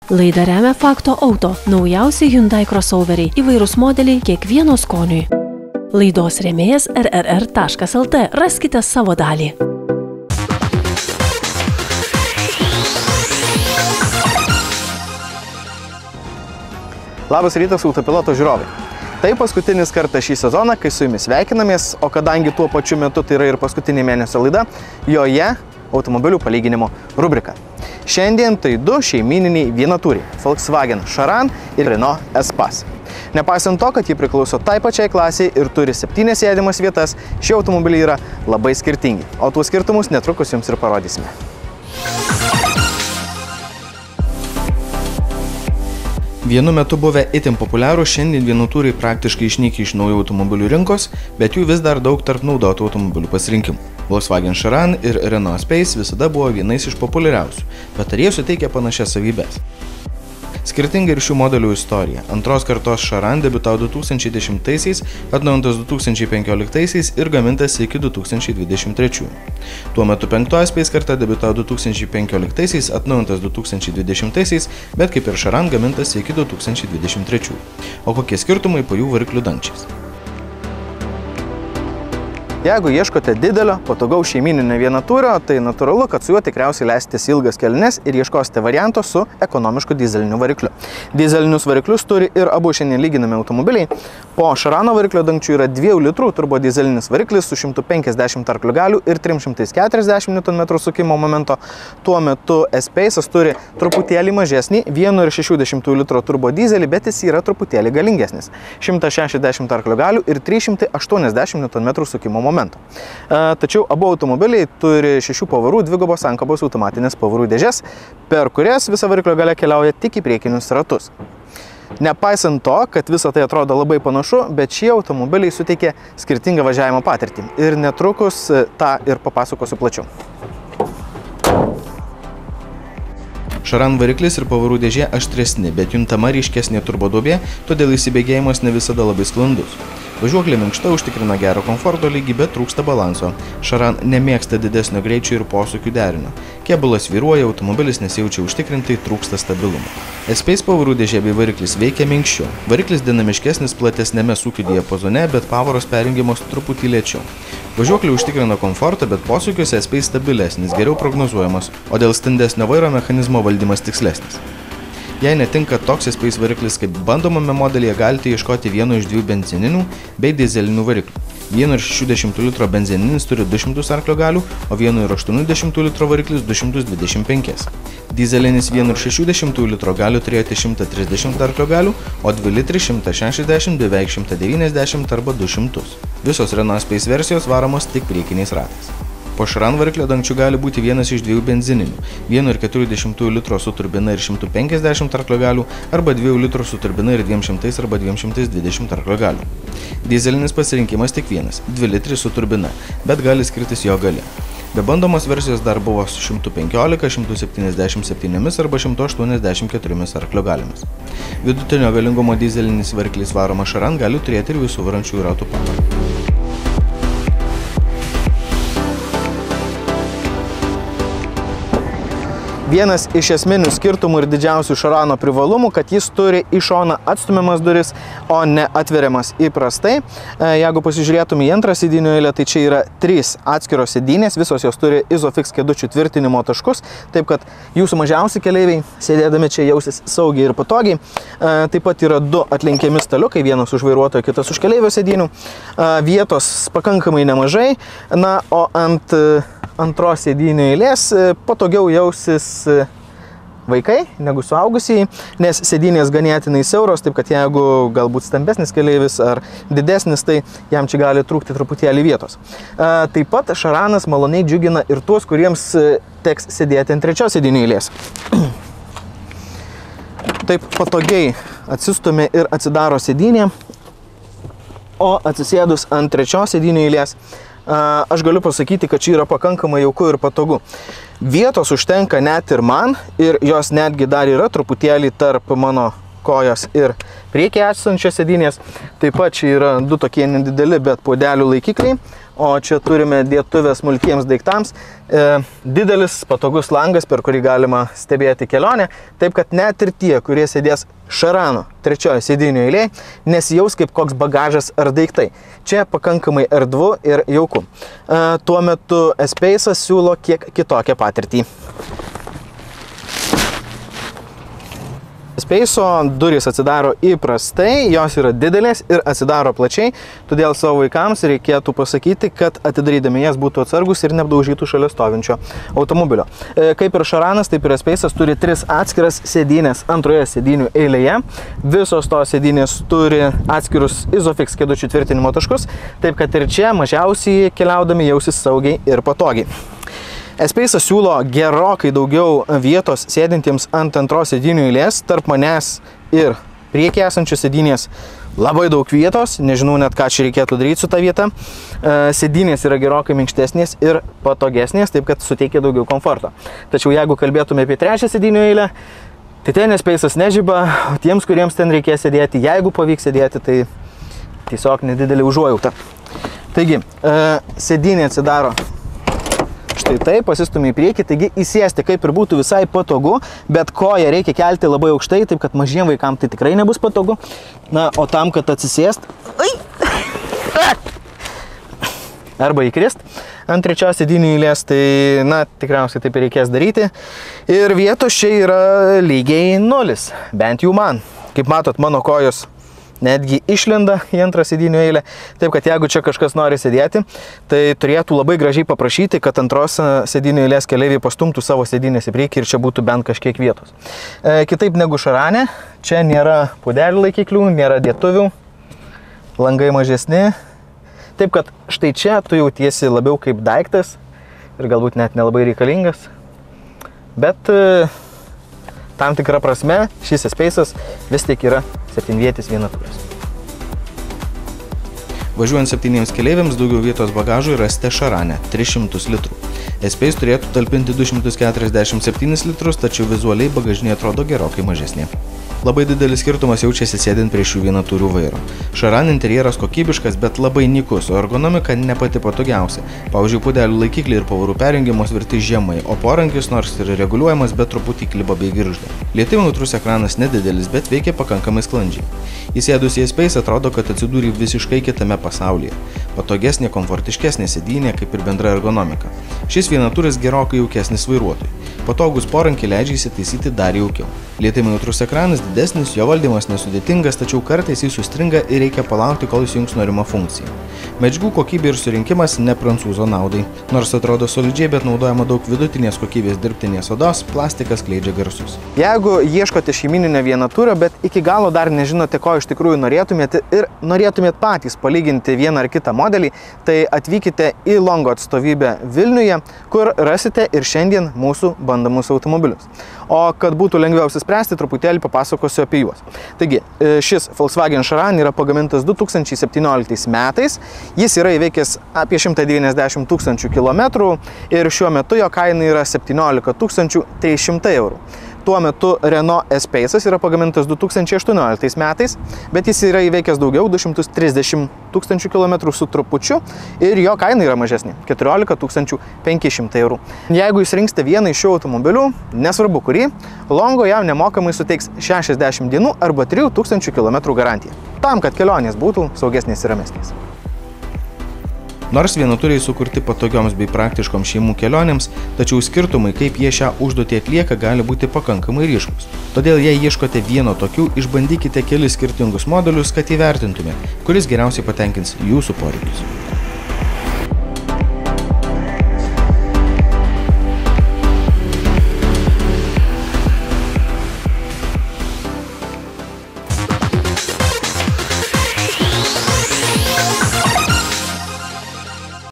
Laidą remia Fakto Auto, naujausi Hyundai crossoveriai, įvairūs modeliai kiekvieno skoniui. Laidos rėmėjas rrr.lt, raskite savo dalį. Labas rytas autopiloto žiūrovai. Tai paskutinis kartas šį sezoną, kai su jumis sveikinamės, o kadangi tuo pačiu metu tai yra ir paskutinė mėnesio laida, joje automobilių palyginimo rubrika. Šiandien tai du šeimininiai vienatūriai – Volkswagen Charan ir Renault Espace. Nepaisant to, kad jie priklauso tai pačiai klasiai ir turi 7 sėdimas vietas, šie automobiliai yra labai skirtingi, o tuos skirtumus netrukus jums ir parodysime. Vienu metu buvę itin populiarų, šiandien vienatūriai praktiškai išnykę iš naujų automobilių rinkos, bet jų vis dar daug tarp naudotų automobilių pasirinkimų. Volkswagen Charan ir Renault Espace visada buvo vienais iš populiariausių, bet ar jie suteikia panašias savybes? Skirtinga ir šių modelių istorija. Antros kartos Charan debiutavo 2010-aisiais, atnaujintas 2015-aisiais ir gamintas iki 2023. Tuo metu penktoji Espace karta debiutavo 2015-aisiais, atnaujintas 2020-aisiais, bet kaip ir Charan gamintas iki 2023. O kokie skirtumai po jų variklių dangčiais? Jeigu ieškote didelio, patogaus šeimininio vienatūrio, tai natūralu, kad su juo tikriausiai leisitės ilgas keliones ir ieškosite varianto su ekonomišku dizeliniu varikliu. Dizelinius variklius turi ir abu šiandien lyginami automobiliai. Po Charano variklio dangčių yra 2 litrų turbodizelinis variklis su 150 arklių galių ir 340 Nm sukimo momento. Tuo metu Espace'as turi truputėlį mažesnį 1,6 litro turbodizelį, bet jis yra truputėlį galingesnis. 160 arklių galių ir 380 Nm sukimo momento. Tačiau abu automobiliai turi 6 pavarų dvigubos sankabos automatinės pavarų dėžes, per kurias visa variklio galia keliauja tik į priekinius ratus. Nepaisant to, kad visa tai atrodo labai panašu, bet šie automobiliai suteikia skirtingą važiavimo patirtį. Ir netrukus tą ir papasakosiu plačiau. Charan variklis ir pavarų dėžė aštresni, bet juntama ryškesnė turboduobė, todėl įsibėgėjimas ne visada labai sklandus. Važiuoklė minkšta, užtikrina gerą komforto lygį, bet trūksta balanso. Charan nemėgsta didesnio greičio ir posūkių derinio. Kėbulas vyruoja, automobilis nesijaučia užtikrintai, trūksta stabilumo. Espace pavarų dėžė bei variklis veikia minkščiau. Variklis dinamiškesnis platesnėme sūkių diapazone, bet pavaros perjungiamos truputį lėčiau. Važiuoklė užtikrina komfortą, bet posūkiuose Espace stabilesnis, geriau prognozuojamas, o dėl standesnio vairo mechanizmo valdymas tikslesnis. Jei netinka toks Espace variklis kaip bandomame modelyje, galite ieškoti vieno iš 2 benzininių bei dizelinių variklių. 1,6 litro benzininis turi 200 arklio galių, o 1,8 litro variklis 225. Dizelinis 1,6 litro galių turėti 130 arklio galių, o 2 litrai 160, beveik 190 arba 200. Visos Renault Espace versijos varomos tik priekiniais ratais. Po Charan variklio dangčių gali būti vienas iš 2 benzininių, 1,4 litro su turbina ir 150 arklio galių, arba 2 litrų su turbina ir 200 arba 220 arklio galių. Dizelinis pasirinkimas tik vienas, 2 litrai su turbina, bet gali skirtis jo galia. Be bandomos versijos dar buvo su 115, 177 arba 184 arklio galiomis. Vidutinio galingumo dizelinis variklis varoma Charan gali turėti ir visų varančiųjų ratų pavarą. Vienas iš esminių skirtumų ir didžiausių Charano privalumų, kad jis turi į šoną atstumiamas duris, o ne atveriamas įprastai. Jeigu pasižiūrėtume į antrą sėdynių eilę, tai čia yra 3 atskiros sėdynės, visos jos turi Isofix kėdučių tvirtinimo taškus, taip kad jūsų mažiausi keleiviai sėdėdami čia jausis saugiai ir patogiai. Taip pat yra 2 atlenkiami staliukai, vienas už vairuotojo, kitas už keleivio sėdynių. Vietos pakankamai nemažai, na, o ant antros sėdynių eilės patogiau jausis vaikai negu suaugusieji, nes sėdynės ganėtinai siauros, taip kad jeigu galbūt stambesnis keleivis ar didesnis, tai jam čia gali trūkti truputėlį vietos. Taip pat Charanas maloniai džiugina ir tuos, kuriems teks sėdėti ant trečios sėdynių eilės. Taip patogiai atsistumia ir atsidaro sėdynė, o atsisėdus ant trečios sėdynių eilės, aš galiu pasakyti, kad čia yra pakankamai jauku ir patogu. Vietos užtenka net ir man, ir jos netgi dar yra truputėlį tarp mano kojos ir priekyje esančios sėdynės. Taip pat čia yra du tokie nedideli, bet podelių laikikliai. O čia turime dėtuvę smulkiems daiktams. Didelis patogus langas, per kurį galima stebėti kelionę. Taip, kad net ir tie, kurie sėdės Šarano trečiojo sėdynių eilėje, nesijaus kaip koks bagažas ar daiktai. Čia pakankamai erdvu ir jauku. Tuo metu S-Pace'as siūlo kiek kitokią patirtį. S-Pace'o durys atsidaro įprastai, jos yra didelės ir atsidaro plačiai, todėl savo vaikams reikėtų pasakyti, kad atidarydami jas būtų atsargus ir neapdaužytų šalia stovinčio automobilio. Kaip ir Šaranas, taip ir S-Pace'as turi 3 atskiras sėdynės antroje sėdynių eilėje. Visos tos sėdynės turi atskirus Isofix kėdučių tvirtinimo taškus, taip kad ir čia mažiausiai keliaudami jausis saugiai ir patogiai. S-Pace'as siūlo gerokai daugiau vietos sėdintiems ant antros sėdynių eilės, tarp manęs ir priekyje esančios sėdynės labai daug vietos, nežinau net ką čia reikėtų daryti su ta vieta. Sėdynės yra gerokai minkštesnės ir patogesnės, taip kad suteikia daugiau komforto. Tačiau jeigu kalbėtume apie trečią sėdynių eilę, tai ten S-Pace'as nežiba, o tiems, kuriems ten reikės sėdėti, jeigu pavyks sėdėti, tai tiesiog nedidelė užuojauta. Taigi, sėdynė atsidaro štai taip, pasistumė į priekį, taigi įsėsti kaip ir būtų visai patogu, bet koją reikia kelti labai aukštai, taip kad mažiem vaikam tai tikrai nebus patogu. Na, o tam, kad atsisėst arba įkrist ant trečios sėdynių eilės, tai, na, tikriausiai taip ir reikės daryti. Ir vietos čia yra lygiai 0, bent jau man. Kaip matot, mano kojos netgi išlenda į antrą sėdynių eilę, taip kad jeigu čia kažkas nori sėdėti, tai turėtų labai gražiai paprašyti, kad antros sėdynių eilės keleiviai pastumtų savo sėdynės į priekį ir čia būtų bent kažkiek vietos. Kitaip negu Šarane, čia nėra podelių laikiklių, nėra dėtuvių, langai mažesni, taip kad štai čia tu jautiesi labiau kaip daiktas ir galbūt net nelabai reikalingas, bet tam tikra prasme šis S-Pace'as vis tik yra 7-vietis vienaturis. Važiuojant 7 keleiviams daugiau vietos bagažui rasite Šarane 300 litrų. S-Pace turėtų talpinti 247 litrus, tačiau vizualiai bagažinė atrodo gerokai mažesnė. Labai didelis skirtumas jaučiasi sėdint prie šių vienatūrių vairo. Šaran interjeras kokybiškas, bet labai nykus, o ergonomika ne pati patogiausia. Pavyzdžiui, podelių laikikliai ir pavarų perjungiamos tvirti žemai, o porankis nors ir reguliuojamas, bet truputį kliba bei girgžda. Lietimui nutrus ekranas nedidelis, bet veikia pakankamai sklandžiai. Įsėdus į S-Pace atrodo, kad atsidūrė visiškai kitame pasaulyje. Patogesnė, komfortiškesnė sėdynė, kaip ir bendra ergonomika. Šis vienaturis gerokai jaukesnis vairuotojui. Patogus porankiai leidžia įsitaisyti dar jaukiau. Lietimui nutrus ekranas didesnis, jo valdymas nesudėtingas, tačiau kartais jis sustringa ir reikia palaukti, kol įsijungs norimą funkciją. Medžiagų kokybė ir surinkimas ne prancūzo naudai. Nors atrodo solidžiai, bet naudojama daug vidutinės kokybės dirbtinės odos, plastikas skleidžia garsus. Jeigu ieškote šeimyninio vienatūrio, bet iki galo dar nežinote, ko iš tikrųjų norėtumėte ir norėtumėte patys palyginti vieną ar kitą modelį, tai atvykite į Longo atstovybę Vilniuje, kur rasite ir šiandien mūsų bandomus automobilius. O kad būtų lengviau apsispręsti, truputėlį papasakosiu apie juos. Taigi, šis Volkswagen Šaran yra pagamintas 2017 metais. Jis yra įveikęs apie 190 000 kilometrų ir šiuo metu jo kaina yra 17 300 eurų. Tuo metu Renault S-Pace'as yra pagamintas 2018 metais, bet jis yra įveikęs daugiau 230 000 kilometrų su trupučiu ir jo kaina yra mažesnė – 14 500 eurų. Jeigu jūs rinksite vieną iš šių automobilių, nesvarbu kurį, Longo jam nemokamai suteiks 60 dienų arba 3000 km garantiją, tam, kad kelionės būtų saugesnės ir ramesnės. Nors vienatūriai sukurti patogioms bei praktiškoms šeimų kelionėms, tačiau skirtumai, kaip jie šią užduotį atlieka, gali būti pakankamai ryškus. Todėl, jei ieškote vieno tokių, išbandykite kelis skirtingus modelius, kad įvertintumėte, kuris geriausiai patenkins jūsų poreikius.